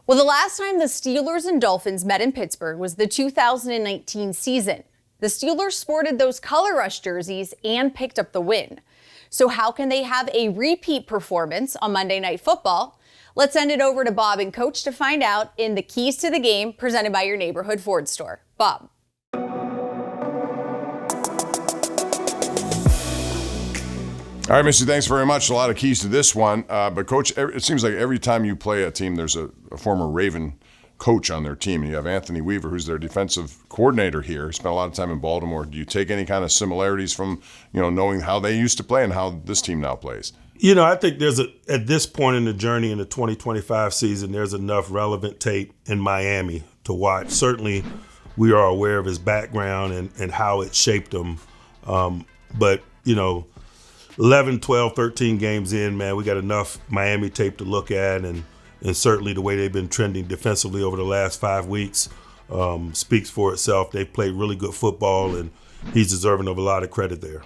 Well, the last time the Steelers and Dolphins met in Pittsburgh was the 2019 season. The Steelers sported those color rush jerseys and picked up the win. So how can they have a repeat performance on Monday Night Football? Let's send it over to Bob and Coach to find out in the Keys to the Game presented by your neighborhood Ford store. Bob. All right, Missy, thanks very much. A lot of keys to this one. But, Coach, it seems like every time you play a team, there's a former Raven coach on their team. And you have Anthony Weaver, who's their defensive coordinator here. He spent a lot of time in Baltimore. Do you take any kind of similarities from, knowing how they used to play and how this team now plays? I think at this point in the journey in the 2025 season, there's enough relevant tape in Miami to watch. Certainly, we are aware of his background and how it shaped him. But 11, 12, 13 games in, man, we got enough Miami tape to look at, and certainly the way they've been trending defensively over the last 5 weeks speaks for itself. They've played really good football, and he's deserving of a lot of credit there.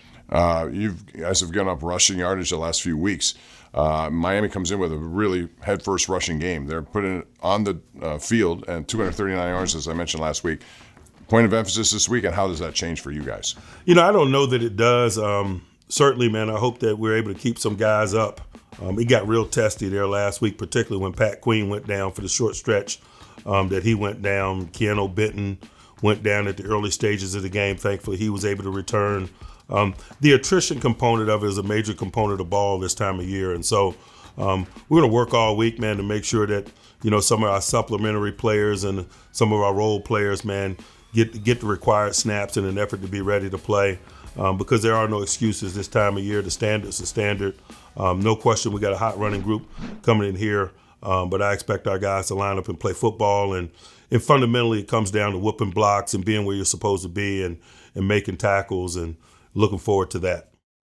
You guys have given up rushing yardage the last few weeks. Miami comes in with a really head-first rushing game. They're putting it on the field, and 239 yards, as I mentioned last week. Point of emphasis this week, and how does that change for you guys? I don't know that it does. Certainly, man, I hope that we're able to keep some guys up. It got real testy there last week, particularly when Pat Queen went down for the short stretch that he went down. Keanu Benton went down at the early stages of the game. Thankfully, he was able to return. The attrition component of it is a major component of ball this time of year. And so we're going to work all week, man, to make sure that, some of our supplementary players and some of our role players, man, get the required snaps in an effort to be ready to play. Because there are no excuses this time of year. The standard's the standard. No question we got a hot running group coming in here, but I expect our guys to line up and play football. And fundamentally, it comes down to whooping blocks and being where you're supposed to be and making tackles, and looking forward to that.